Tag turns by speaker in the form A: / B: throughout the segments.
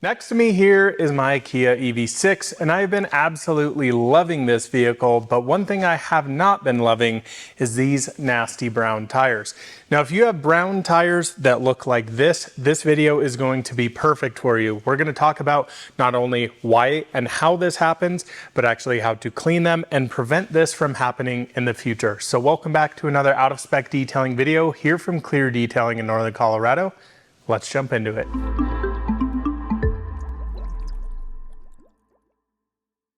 A: Next to me here is my Kia EV6, and I've been absolutely loving this vehicle, but one thing I have not been loving is these nasty brown tires. Now, if you have brown tires that look like this video is going to be perfect for you. We're going to talk about not only why and how this happens, but actually how to clean them and prevent this from happening in the future. So welcome back to another out of spec detailing video here from Clear Detailing in Northern Colorado. Let's jump into it.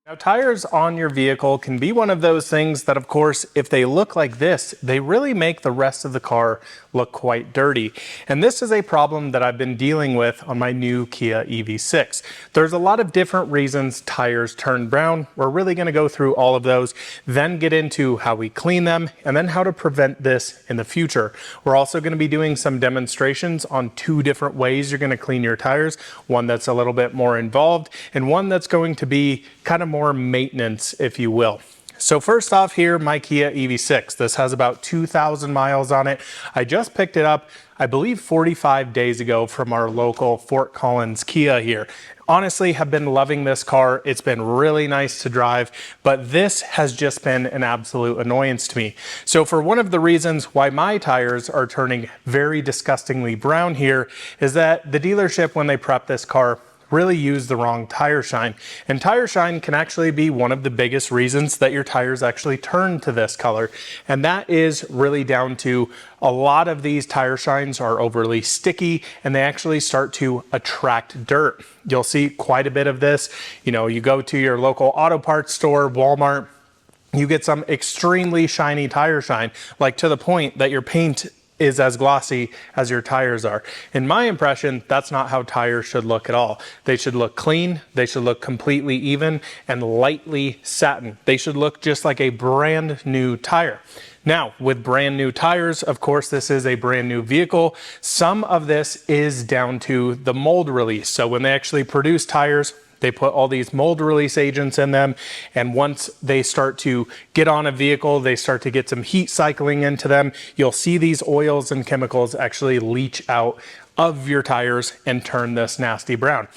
A: Now, tires on your vehicle can be one of those things that, of course, if they look like this, they really make the rest of the car look quite dirty. And this is a problem that I've been dealing with on my new Kia EV6. There's a lot of different reasons tires turn brown. We're really going to go through all of those, then get into how we clean them, and then how to prevent this in the future. We're also going to be doing some demonstrations on two different ways you're going to clean your tires. One that's a little bit more involved, and one that's going to be kind of more maintenance, if you will. So first off here, my Kia EV6. This has about 2,000 miles on it. I just picked it up, I believe 45 days ago from our local Fort Collins Kia here. Honestly, have been loving this car. It's been really nice to drive, but this has just been an absolute annoyance to me. So for one of the reasons why my tires are turning very disgustingly brown here is that the dealership, when they prep this car, really use the wrong tire shine. And tire shine can actually be one of the biggest reasons that your tires actually turn to this color. And that is really down to a lot of these tire shines are overly sticky and they actually start to attract dirt. You'll see quite a bit of this. You know, you go to your local auto parts store, Walmart, you get some extremely shiny tire shine, like to the point that your paint is as glossy as your tires are. In my impression, that's not how tires should look at all. They should look clean, they should look completely even and lightly satin. They should look just like a brand new tire. Now, with brand new tires, of course, this is a brand new vehicle. Some of this is down to the mold release. So when they actually produce tires, they put all these mold release agents in them, and once they start to get on a vehicle, they start to get some heat cycling into them. You'll see these oils and chemicals actually leach out of your tires and turn this nasty brown.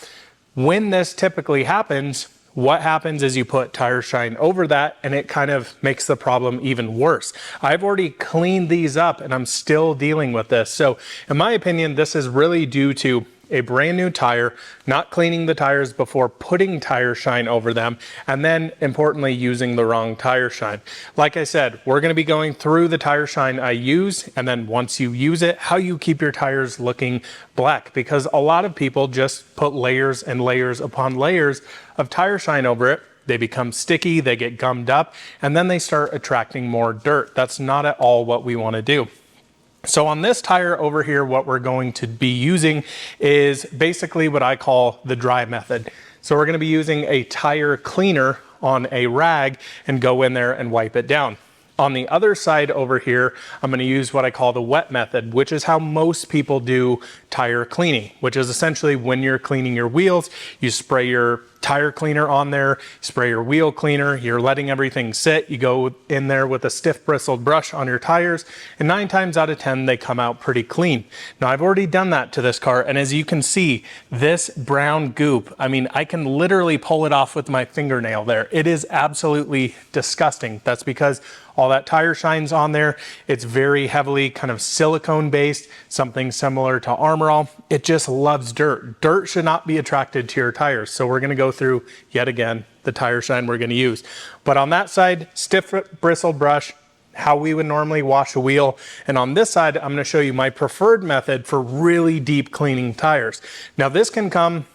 A: When this typically happens, what happens is you put tire shine over that and it kind of makes the problem even worse. I've already cleaned these up and I'm still dealing with this. So in my opinion, this is really due to a brand new tire, not cleaning the tires before putting tire shine over them, and then importantly using the wrong tire shine. Like I said, we're going to be going through the tire shine I use, and then once you use it, how you keep your tires looking black, because a lot of people just put layers and layers upon layers of tire shine over it. They become sticky, they get gummed up, and then they start attracting more dirt. That's not at all what we want to do. So on this tire over here, what we're going to be using is basically what I call the dry method. So we're going to be using a tire cleaner on a rag and go in there and wipe it down. On the other side over here, I'm going to use what I call the wet method, which is how most people do tire cleaning, which is essentially when you're cleaning your wheels, you spray your tire cleaner on there, spray your wheel cleaner, you're letting everything sit, you go in there with a stiff bristled brush on your tires, and 9 times out of 10 they come out pretty clean. Now I've already done that to this car, and as you can see, this brown goop, I mean, I can literally pull it off with my fingernail there. It is absolutely disgusting. That's because all that tire shine's on there. It's very heavily kind of silicone based, something similar to Armor All. It just loves dirt. Dirt should not be attracted to your tires. So we're going to go through yet again the tire shine we're going to use. But on that side, stiff bristled brush, how we would normally wash a wheel. And on this side, I'm going to show you my preferred method for really deep cleaning tires. Now this can come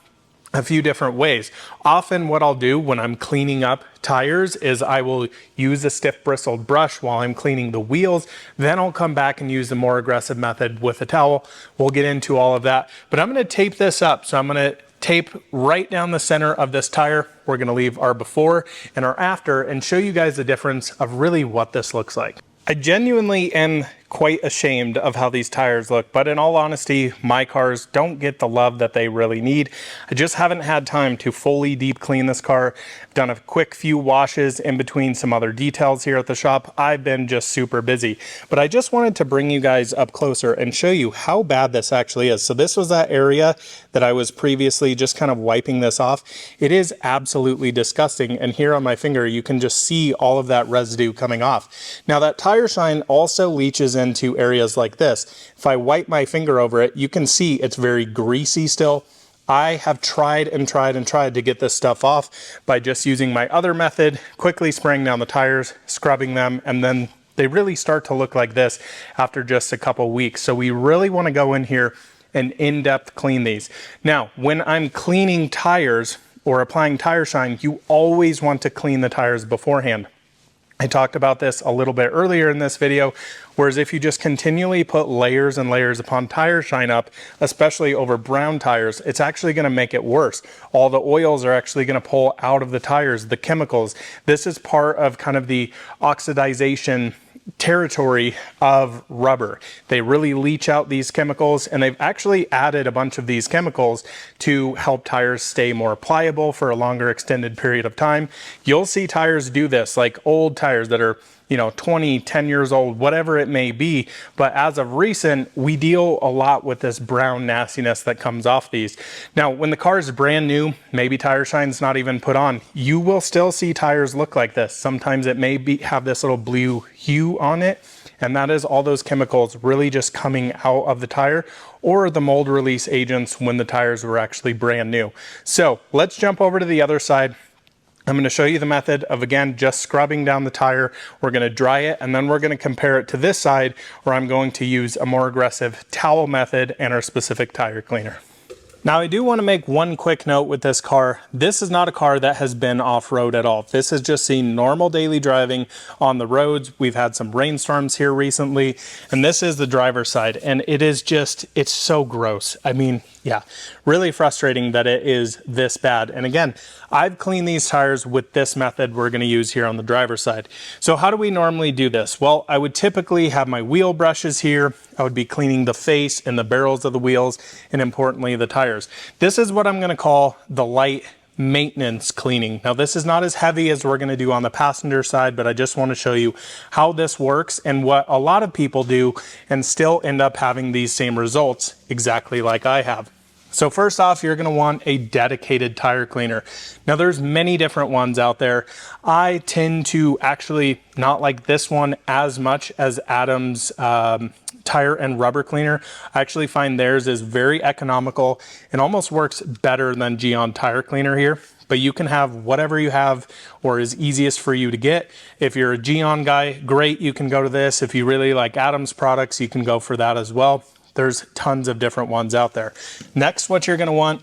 A: a few different ways. Often what I'll do when I'm cleaning up tires is I will use a stiff bristled brush while I'm cleaning the wheels. Then I'll come back and use the more aggressive method with a towel. We'll get into all of that, but I'm going to tape this up. So I'm going to tape right down the center of this tire. We're going to leave our before and our after and show you guys the difference of really what this looks like. I genuinely am quite ashamed of how these tires look, but in all honesty, my cars don't get the love that they really need. I just haven't had time to fully deep clean this car. I've done a quick few washes in between some other details here at the shop. I've been just super busy, but I just wanted to bring you guys up closer and show you how bad this actually is. So this was that area that I was previously just kind of wiping this off. It is absolutely disgusting, and here on my finger you can just see all of that residue coming off. Now that tire shine also leaches into areas like this. If I wipe my finger over it, you can see it's very greasy still. I have tried and tried and tried to get this stuff off by just using my other method, quickly spraying down the tires, scrubbing them, and then they really start to look like this after just a couple weeks. So we really want to go in here and in-depth clean these. Now, when I'm cleaning tires or applying tire shine, you always want to clean the tires beforehand. I talked about this a little bit earlier in this video, whereas if you just continually put layers and layers upon tire shine up, especially over brown tires, it's actually going to make it worse. All the oils are actually going to pull out of the tires, the chemicals. This is part of kind of the oxidization territory of rubber. They really leach out these chemicals, and they've actually added a bunch of these chemicals to help tires stay more pliable for a longer extended period of time. You'll see tires do this, like old tires that are 20, 10 years old, whatever it may be. But as of recent, we deal a lot with this brown nastiness that comes off these. Now, when the car is brand new, maybe tire shine's not even put on, you will still see tires look like this. Sometimes it may have this little blue hue on it, and that is all those chemicals really just coming out of the tire, or the mold release agents when the tires were actually brand new. So let's jump over to the other side. I'm going to show you the method of, again, just scrubbing down the tire. We're going to dry it, and then we're going to compare it to this side where I'm going to use a more aggressive towel method and our specific tire cleaner. Now, I do want to make one quick note with this car. This is not a car that has been off-road at all. This has just seen normal daily driving on the roads. We've had some rainstorms here recently, and this is the driver's side, and it is just, it's so gross. I mean, yeah, really frustrating that it is this bad. And again, I've cleaned these tires with this method we're going to use here on the driver's side. So how do we normally do this? Well, I would typically have my wheel brushes here. I would be cleaning the face and the barrels of the wheels, and importantly, the tires. This is what I'm going to call the light maintenance cleaning. Now, this is not as heavy as we're going to do on the passenger side, but I just want to show you how this works and what a lot of people do and still end up having these same results exactly like I have. So first off, you're going to want a dedicated tire cleaner. Now, there's many different ones out there. I tend to actually not like this one as much as Adam's tire and rubber cleaner. I actually find theirs is very economical and almost works better than Geon tire cleaner here. But you can have whatever you have or is easiest for you to get. If you're a Geon guy, great, you can go to this. If you really like Adam's products, you can go for that as well. There's tons of different ones out there. Next, what you're going to want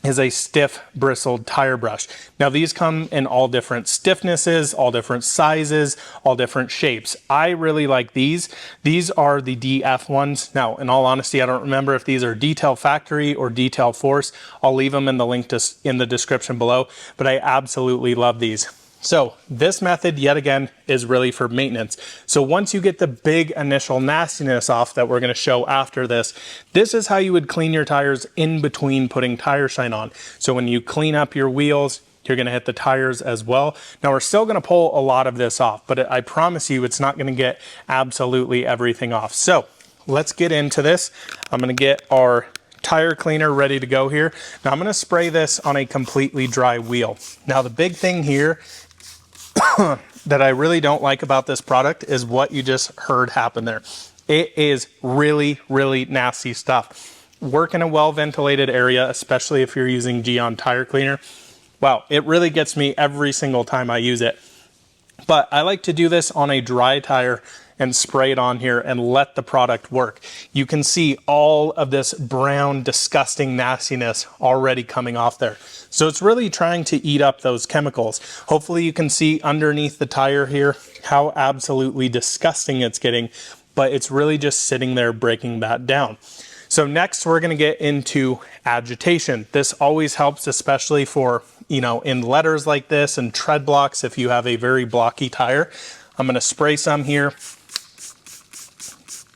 A: is a stiff bristled tire brush. Now, these come in all different stiffnesses, all different sizes, all different shapes. I really like these. These are the DF ones. Now, in all honesty, I don't remember if these are Detail Factory or Detail Force. I'll leave them in the link in the description below, but I absolutely love these. So this method, yet again, is really for maintenance. So once you get the big initial nastiness off that we're going to show after this, this is how you would clean your tires in between putting tire shine on. So when you clean up your wheels, you're going to hit the tires as well. Now, we're still going to pull a lot of this off, but I promise you it's not going to get absolutely everything off. So let's get into this. I'm going to get our tire cleaner ready to go here. Now, I'm going to spray this on a completely dry wheel. Now, the big thing here that I really don't like about this product is what you just heard happen there. It is really, really nasty stuff. Work in a well-ventilated area, especially if you're using Geon tire cleaner. Wow, it really gets me every single time I use it. But I like to do this on a dry tire and spray it on here and let the product work. You can see all of this brown, disgusting nastiness already coming off there. So it's really trying to eat up those chemicals. Hopefully you can see underneath the tire here how absolutely disgusting it's getting, but it's really just sitting there breaking that down. So next we're gonna get into agitation. This always helps, especially for, in letters like this and tread blocks if you have a very blocky tire. I'm gonna spray some here.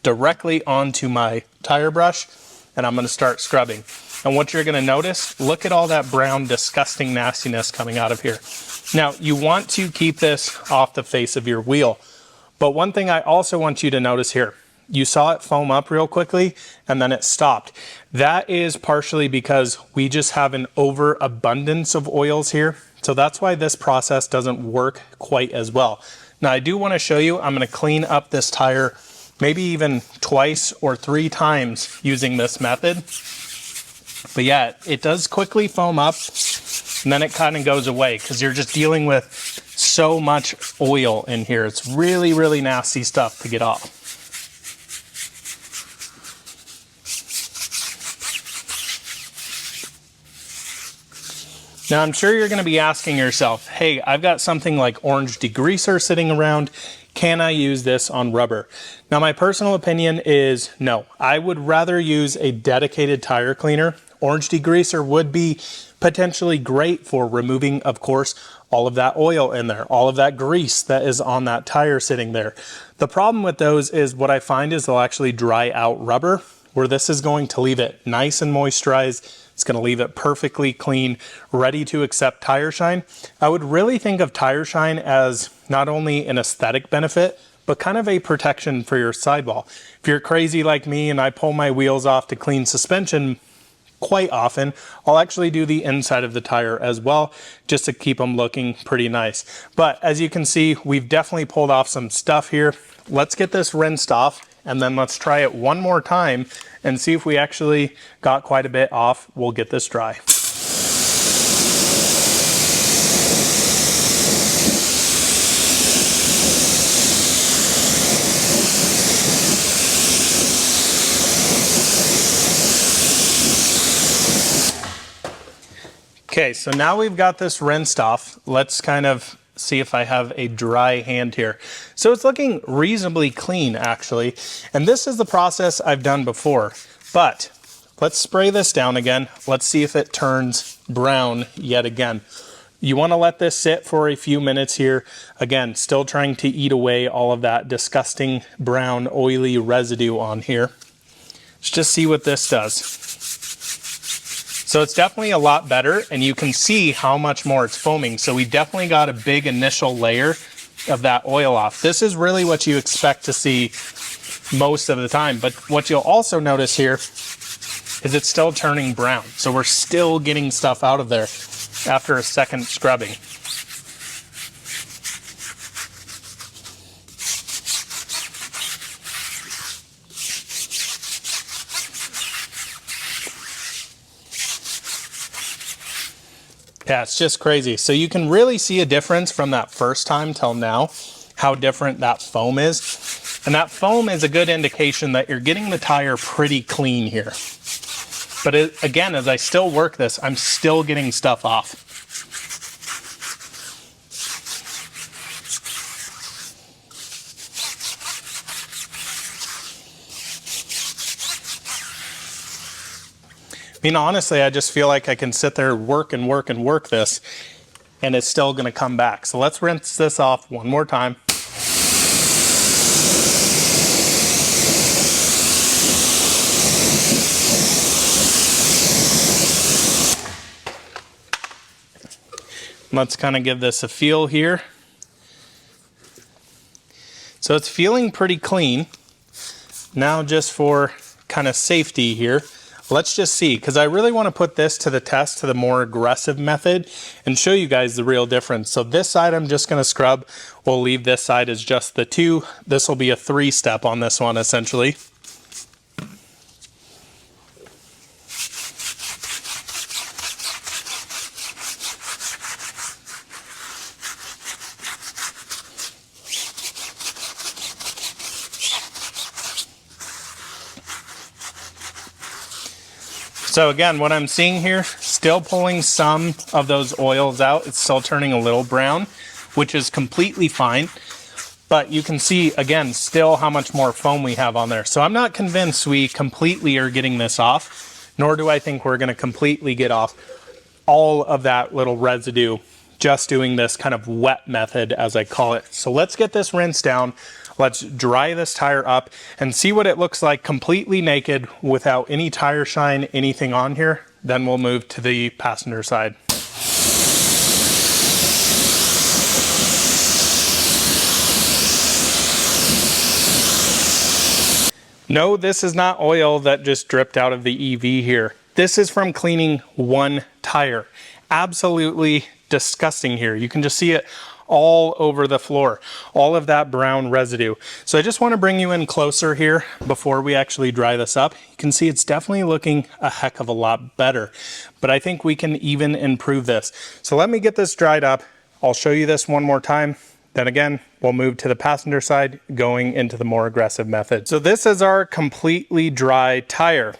A: directly onto my tire brush, and I'm going to start scrubbing. And what you're going to notice, look at all that brown, disgusting nastiness coming out of here. Now, you want to keep this off the face of your wheel. But one thing I also want you to notice here, you saw it foam up real quickly and then it stopped. That is partially because we just have an overabundance of oils here. So that's why this process doesn't work quite as well. Now I do want to show you, I'm going to clean up this tire maybe even twice or 3 times using this method. But yeah, it does quickly foam up and then it kind of goes away because you're just dealing with so much oil in here. It's really, really nasty stuff to get off. Now I'm sure you're going to be asking yourself, hey, I've got something like orange degreaser sitting around. Can I use this on rubber? Now my personal opinion is no. I would rather use a dedicated tire cleaner. Orange degreaser would be potentially great for removing, of course, all of that oil in there, all of that grease that is on that tire sitting there. The problem with those is what I find is they'll actually dry out rubber, where this is going to leave it nice and moisturized. It's going to leave it perfectly clean, ready to accept tire shine. I would really think of tire shine as not only an aesthetic benefit, but kind of a protection for your sidewall. If you're crazy like me and I pull my wheels off to clean suspension quite often, I'll actually do the inside of the tire as well, just to keep them looking pretty nice. But as you can see, we've definitely pulled off some stuff here. Let's get this rinsed off and then let's try it one more time and see if we actually got quite a bit off. We'll get this dry. Okay, so now we've got this rinsed off. Let's kind of see if I have a dry hand here. So it's looking reasonably clean actually. And this is the process I've done before, but let's spray this down again. Let's see if it turns brown yet again. You want to let this sit for a few minutes here. Again, still trying to eat away all of that disgusting brown oily residue on here. Let's just see what this does. So it's definitely a lot better, and you can see how much more it's foaming. So we definitely got a big initial layer of that oil off. This is really what you expect to see most of the time. But what you'll also notice here is it's still turning brown. So we're still getting stuff out of there after a second scrubbing. Yeah, it's just crazy. So you can really see a difference from that first time till now, how different that foam is. And that foam is a good indication that you're getting the tire pretty clean here. But again, as I still work this, I'm still getting stuff off. I mean, honestly, I just feel like I can sit there, work and work and work this, and it's still going to come back. So let's rinse this off one more time. Let's kind of give this a feel here. So it's feeling pretty clean. Now just for kind of safety here, let's just see, because I really want to put this to the test, to the more aggressive method, and show you guys the real difference. So this side I'm just going to scrub. We'll leave this side as just the 2. This will be a 3-step on this one, essentially. So again, what I'm seeing here, still pulling some of those oils out. It's still turning a little brown, which is completely fine. But you can see, again, still how much more foam we have on there. So I'm not convinced we completely are getting this off, nor do I think we're going to completely get off all of that little residue just doing this kind of wet method, as I call it. So let's get this rinsed down. Let's dry this tire up and see what it looks like completely naked without any tire shine, anything on here. Then we'll move to the passenger side. No, this is not oil that just dripped out of the EV here. This is from cleaning one tire. Absolutely disgusting here. You can just see it all over the floor, all of that brown residue. So I just want to bring you in closer here before we actually dry this up. You can see it's definitely looking a heck of a lot better, but I think we can even improve this. So let me get this dried up. I'll show you this one more time. Then again, we'll move to the passenger side, going into the more aggressive method. So this is our completely dry tire.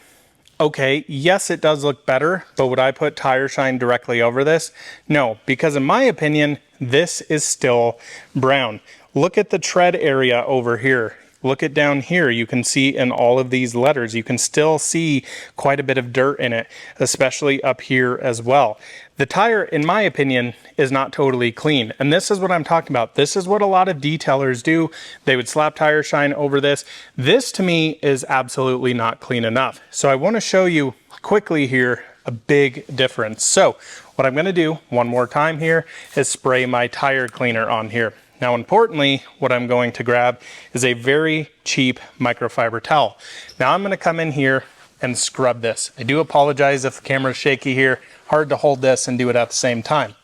A: Okay, yes, it does look better, but would I put tire shine directly over this? No, because in my opinion, this is still brown. Look at the tread area over here. Look at down here. You can see in all of these letters, you can still see quite a bit of dirt in it, especially up here as well. The tire, in my opinion, is not totally clean. And this is what I'm talking about. This is what a lot of detailers do. They would slap tire shine over this. This to me is absolutely not clean enough. So I want to show you quickly here a big difference. So what I'm going to do one more time here is spray my tire cleaner on here. Now, importantly, what I'm going to grab is a very cheap microfiber towel. Now I'm going to come in here and scrub this. I do apologize if the camera's shaky here. Hard to hold this and do it at the same time.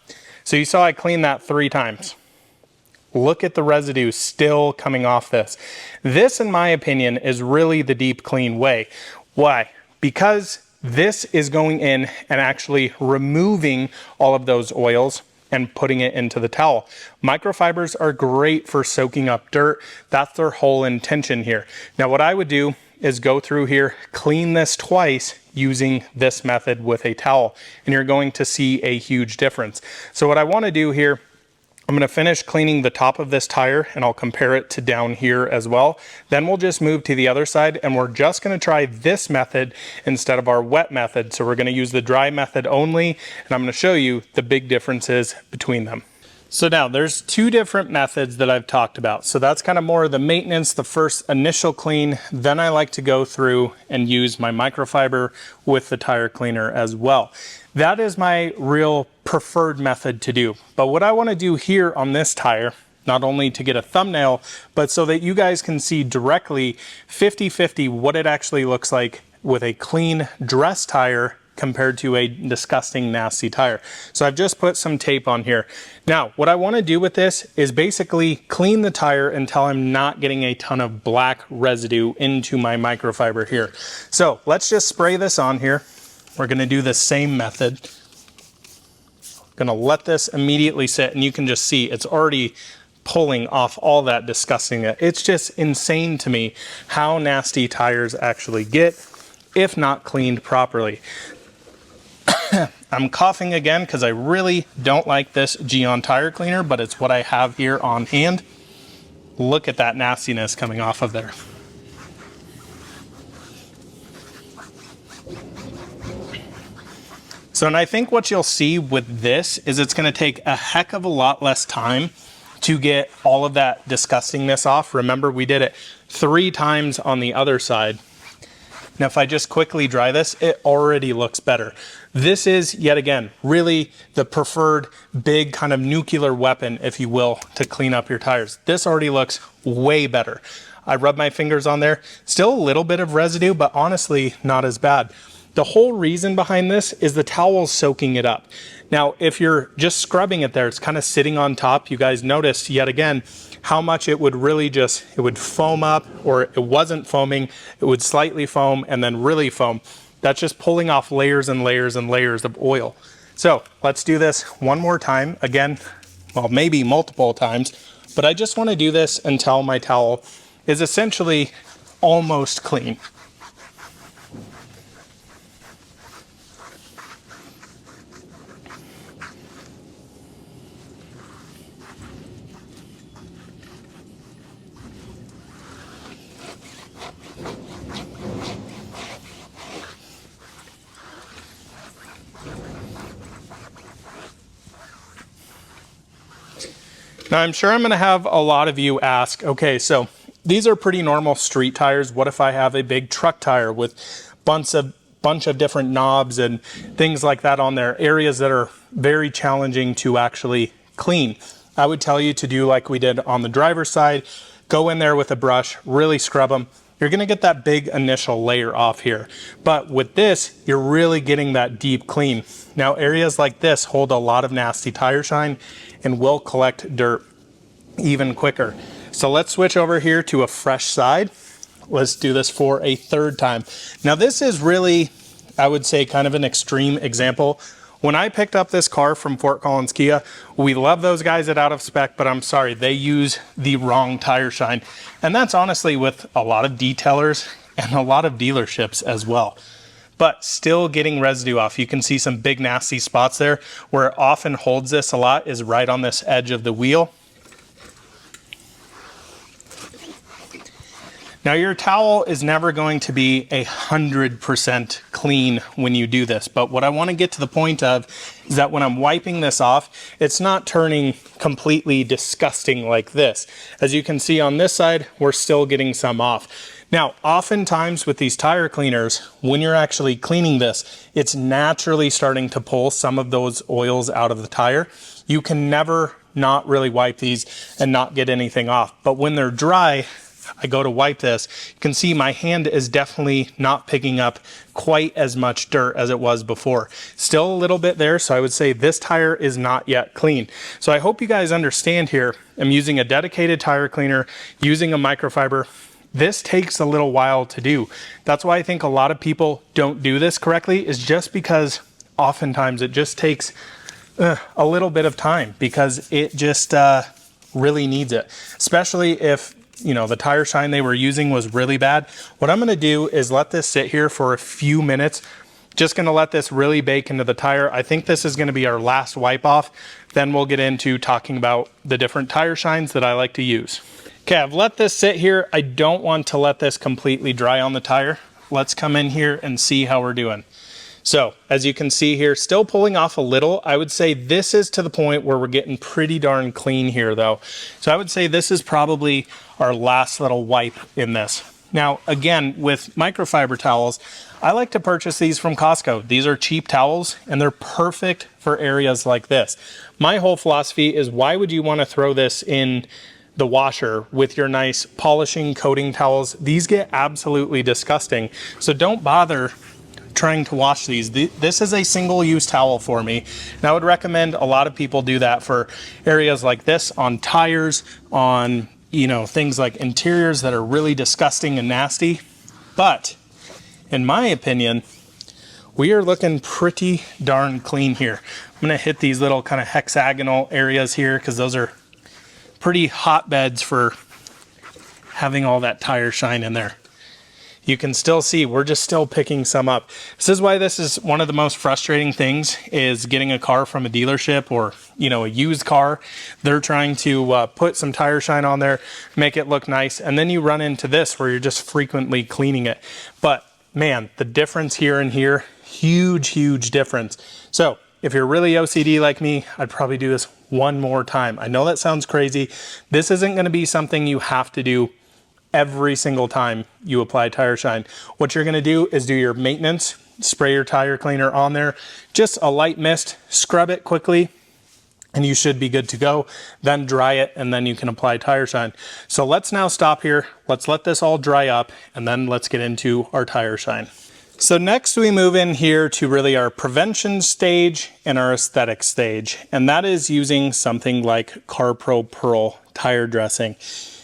A: So you saw I cleaned that 3 times. Look at the residue still coming off this. This, in my opinion, is really the deep clean way. Why? Because this is going in and actually removing all of those oils and putting it into the towel. Microfibers are great for soaking up dirt. That's their whole intention here. Now what I would do is go through here, clean this twice using this method with a towel, and you're going to see a huge difference. So what I want to do here, I'm going to finish cleaning the top of this tire and I'll compare it to down here as well. Then we'll just move to the other side and we're just going to try this method instead of our wet method. So we're going to use the dry method only, and I'm going to show you the big differences between them. So now there's 2 different methods that I've talked about. So that's kind of more of the maintenance, the first initial clean. Then I like to go through and use my microfiber with the tire cleaner as well. That is my real preferred method to do. But what I want to do here on this tire, not only to get a thumbnail, but so that you guys can see directly 50-50 what it actually looks like with a clean dress tire compared to a disgusting, nasty tire. So I've just put some tape on here. Now, what I want to do with this is basically clean the tire until I'm not getting a ton of black residue into my microfiber here. So let's just spray this on here. We're going to do the same method. Going to let this immediately sit, and you can just see it's already pulling off all that disgusting. It's just insane to me how nasty tires actually get if not cleaned properly. I'm coughing again because I really don't like this Geon tire cleaner, but it's what I have here on hand. Look at that nastiness coming off of there. So, and I think what you'll see with this is it's going to take a heck of a lot less time to get all of that disgustingness off. Remember, we did it 3 times on the other side. Now, if I just quickly dry this, it already looks better. This is, yet again, really the preferred big kind of nuclear weapon, if you will, to clean up your tires. This already looks way better. I rub my fingers on there. Still a little bit of residue, but honestly, not as bad. The whole reason behind this is the towel's soaking it up. Now, if you're just scrubbing it there, it's kind of sitting on top. You guys noticed, yet again, how much it would really just, it would foam up, or it wasn't foaming, it would slightly foam and then really foam. That's just pulling off layers and layers and layers of oil. So let's do this one more time. Again, well, maybe multiple times, but I just want to do this until my towel is essentially almost clean. Now, I'm sure I'm going to have a lot of you ask, okay, so these are pretty normal street tires. What if I have a big truck tire with bunch of different knobs and things like that on there, areas that are very challenging to actually clean? I would tell you to do like we did on the driver's side. Go in there with a brush, really scrub them. You're gonna get that big initial layer off here. But with this, you're really getting that deep clean. Now, areas like this hold a lot of nasty tire shine and will collect dirt even quicker. So let's switch over here to a fresh side. Let's do this for a third time. Now this is really, I would say, kind of an extreme example. When I picked up this car from Fort Collins Kia, we love those guys at Out of Spec, but I'm sorry, they use the wrong tire shine. And that's honestly with a lot of detailers and a lot of dealerships as well. But still getting residue off. You can see some big nasty spots there. Where it often holds this a lot is right on this edge of the wheel. Now your towel is never going to be 100% clean when you do this, but what I want to get to the point of is that when I'm wiping this off, it's not turning completely disgusting like this. As you can see on this side, we're still getting some off. Now, oftentimes with these tire cleaners, when you're actually cleaning this, it's naturally starting to pull some of those oils out of the tire. You can never not really wipe these and not get anything off, but when they're dry, I go to wipe this, you can see my hand is definitely not picking up quite as much dirt as it was before. Still a little bit there, so I would say this tire is not yet clean. So I hope you guys understand here, I'm using a dedicated tire cleaner, using a microfiber. This takes a little while to do. That's why I think a lot of people don't do this correctly, is just because oftentimes it just takes a little bit of time, because it just really needs it, especially if the tire shine they were using was really bad. What I'm going to do is let this sit here for a few minutes. Just going to let this really bake into the tire. I think this is going to be our last wipe off. Then we'll get into talking about the different tire shines that I like to use. Okay, I've let this sit here. I don't want to let this completely dry on the tire. Let's come in here and see how we're doing. So as you can see here, still pulling off a little. I would say this is to the point where we're getting pretty darn clean here though. So I would say this is probably our last little wipe in this. Now, again, with microfiber towels, I like to purchase these from Costco. These are cheap towels and they're perfect for areas like this. My whole philosophy is, why would you want to throw this in the washer with your nice polishing coating towels? These get absolutely disgusting. So don't bother trying to wash these. This is a single-use towel for me, and I would recommend a lot of people do that for areas like this, on tires, on things like interiors that are really disgusting and nasty. But in my opinion, we are looking pretty darn clean here. I'm gonna hit these little kind of hexagonal areas here, because those are pretty hotbeds for having all that tire shine in there. You can still see we're just still picking some up. This is why this is one of the most frustrating things, is getting a car from a dealership or a used car. They're trying to put some tire shine on there, make it look nice, and then you run into this where you're just frequently cleaning it. But man, the difference here and here, huge difference. So if you're really OCD like me, I'd probably do this one more time. I know that sounds crazy. This isn't going to be something you have to do every single time you apply tire shine. What you're going to do is do your maintenance, spray your tire cleaner on there, just a light mist, scrub it quickly, and you should be good to go. Then dry it, and then you can apply tire shine. So let's now stop here. Let's let this all dry up, and then let's get into our tire shine. So next we move in here to really our prevention stage and our aesthetic stage, and that is using something like CarPro Pearl tire dressing.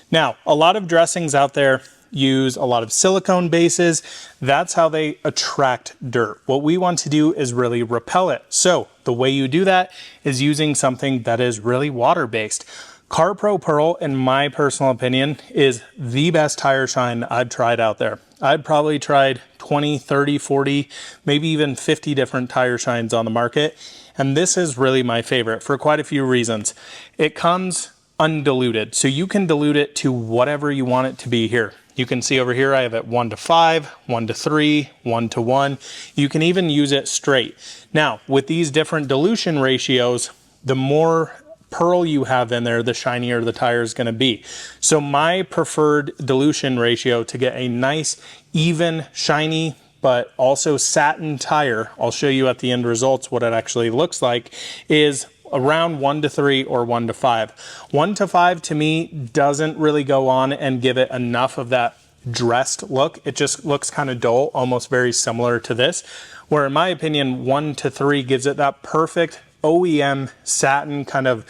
A: Now, a lot of dressings out there use a lot of silicone bases. That's how they attract dirt. What we want to do is really repel it. So the way you do that is using something that is really water-based. CarPro Pearl, in my personal opinion, is the best tire shine I've tried out there. I've probably tried 20, 30, 40, maybe even 50 different tire shines on the market. And this is really my favorite for quite a few reasons. It comes undiluted, so you can dilute it to whatever you want it to be here. You can see over here I have it 1 to 5, 1 to 3, 1 to 1. You can even use it straight. Now, with these different dilution ratios, the more pearl you have in there, the shinier the tire is going to be. So my preferred dilution ratio to get a nice, even, shiny, but also satin tire, I'll show you at the end results what it actually looks like, is around 1 to 3 or 1 to 5. 1 to 5 to me doesn't really go on and give it enough of that dressed look. It just looks kind of dull, almost very similar to this, where in my opinion 1 to 3 gives it that perfect OEM satin kind of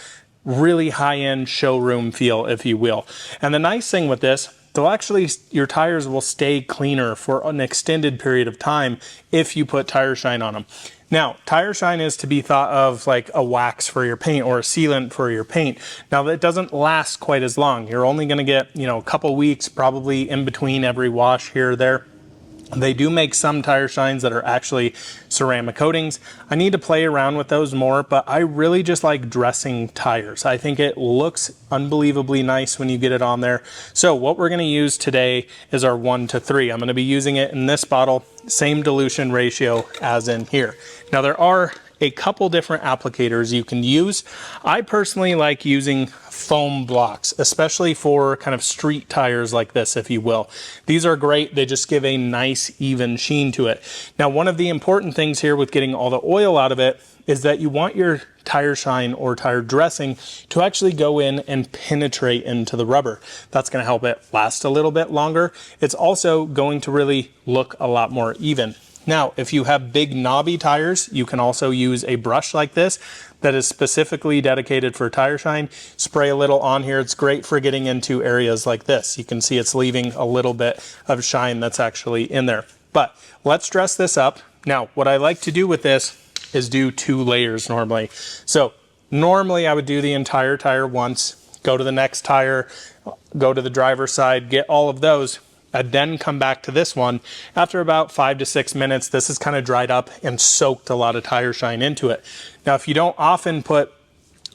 A: really high-end showroom feel, if you will. And the nice thing with this, they'll actually, your tires will stay cleaner for an extended period of time if you put tire shine on them. Now, tire shine is to be thought of like a wax for your paint or a sealant for your paint. Now, that doesn't last quite as long. You're only going to get, you know, a couple weeks probably in between every wash here or there. They do make some tire shines that are actually ceramic coatings. I need to play around with those more, but I really just like dressing tires. I think it looks unbelievably nice when you get it on there. So what we're going to use today is our 1 to 3. I'm going to be using it in this bottle, same dilution ratio as in here. Now there are a couple different applicators you can use. I personally like using foam blocks, especially for kind of street tires like this, if you will. These are great. They just give a nice even sheen to it. Now, one of the important things here with getting all the oil out of it is that you want your tire shine or tire dressing to actually go in and penetrate into the rubber. That's going to help it last a little bit longer. It's also going to really look a lot more even. Now, if you have big knobby tires, you can also use a brush like this that is specifically dedicated for tire shine. Spray a little on here. It's great for getting into areas like this. You can see it's leaving a little bit of shine that's actually in there. But let's dress this up. Now, what I like to do with this is do 2 layers normally. So normally I would do the entire tire once, go to the next tire, go to the driver's side, get all of those. I'd then come back to this one. After about 5 to 6 minutes, this is kind of dried up and soaked a lot of tire shine into it. Now, if you don't often put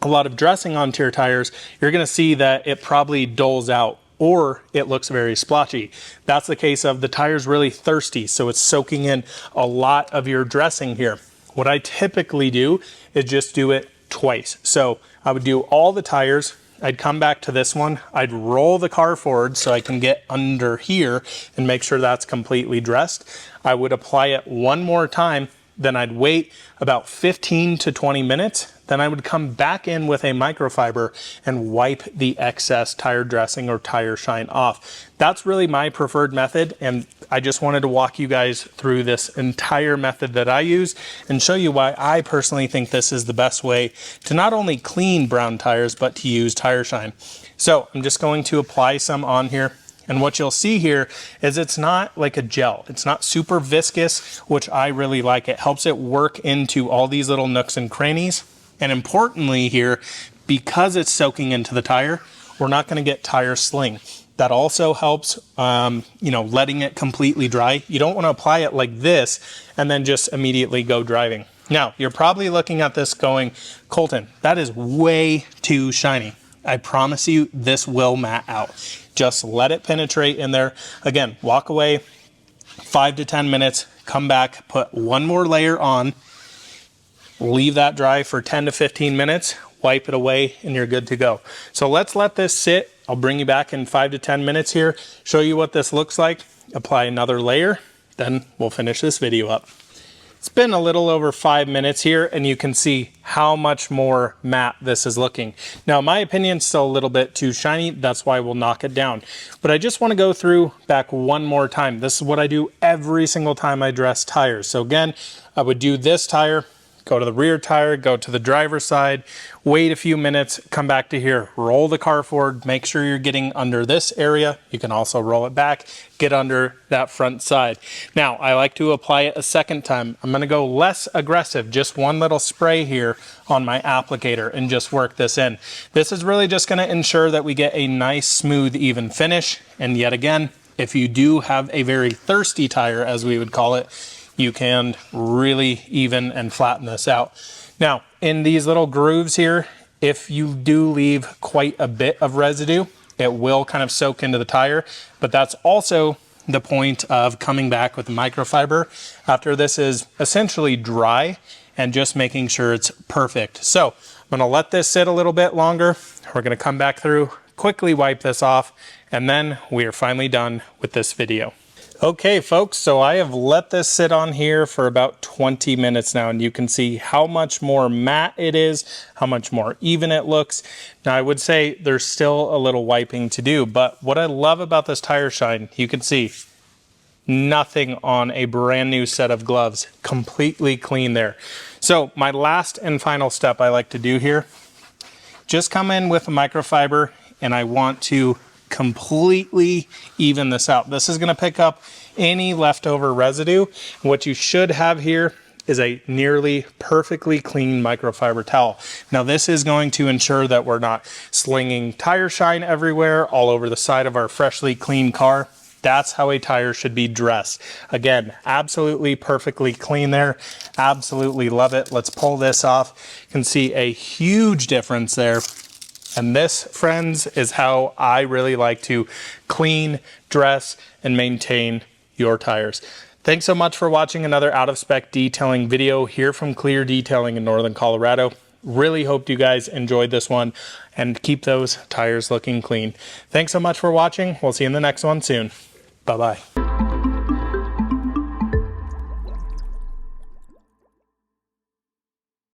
A: a lot of dressing onto your tires, you're going to see that it probably dulls out or it looks very splotchy. That's the case of the tire's really thirsty, so it's soaking in a lot of your dressing here. What I typically do is just do it twice. So I would do all the tires. I'd come back to this one, I'd roll the car forward so I can get under here and make sure that's completely dressed. I would apply it one more time, then I'd wait about 15 to 20 minutes. Then I would come back in with a microfiber and wipe the excess tire dressing or tire shine off. That's really my preferred method, and I just wanted to walk you guys through this entire method that I use and show you why I personally think this is the best way to not only clean brown tires, but to use tire shine. So I'm just going to apply some on here. And what you'll see here is it's not like a gel. It's not super viscous, which I really like. It helps it work into all these little nooks and crannies. And importantly here, because it's soaking into the tire, we're not going to get tire sling. That also helps, letting it completely dry. You don't want to apply it like this and then just immediately go driving. Now, you're probably looking at this going, Colton, that is way too shiny. I promise you this will matte out. Just let it penetrate in there. Again, walk away 5 to 10 minutes, come back, put one more layer on, leave that dry for 10 to 15 minutes, wipe it away, and you're good to go. So let's let this sit. I'll bring you back in 5 to 10 minutes here, show you what this looks like, apply another layer, then we'll finish this video up. It's been a little over 5 minutes here, and you can see how much more matte this is looking. Now, in my opinion, it's still a little bit too shiny. That's why we'll knock it down. But I just want to go through back one more time. This is what I do every single time I dress tires. So again, I would do this tire, go to the rear tire, go to the driver's side, wait a few minutes, come back to here, roll the car forward, make sure you're getting under this area. You can also roll it back, get under that front side. Now, I like to apply it a second time. I'm going to go less aggressive, just one little spray here on my applicator and just work this in. This is really just going to ensure that we get a nice, smooth, even finish. And yet again, if you do have a very thirsty tire, as we would call it, you can really even and flatten this out. Now, in these little grooves here, if you do leave quite a bit of residue, it will kind of soak into the tire, but that's also the point of coming back with the microfiber after this is essentially dry and just making sure it's perfect. So I'm gonna let this sit a little bit longer. We're gonna come back through, quickly wipe this off, and then we are finally done with this video. Okay folks, so I have let this sit on here for about 20 minutes now, and you can see how much more matte it is, how much more even it looks. Now I would say there's still a little wiping to do, but what I love about this tire shine, you can see nothing on a brand new set of gloves, completely clean there. So my last and final step I like to do here, just come in with a microfiber and I want to completely even this out. This is going to pick up any leftover residue. What you should have here is a nearly perfectly clean microfiber towel. Now this is going to ensure that we're not slinging tire shine everywhere all over the side of our freshly cleaned car. That's how a tire should be dressed. Again, absolutely perfectly clean there. Absolutely love it. Let's pull this off. You can see a huge difference there. And this, friends, is how I really like to clean, dress, and maintain your tires. Thanks so much for watching another out of spec detailing video here from Clear Detailing in Northern Colorado. Really hope you guys enjoyed this one and keep those tires looking clean. Thanks so much for watching. We'll see you in the next one soon. Bye-bye.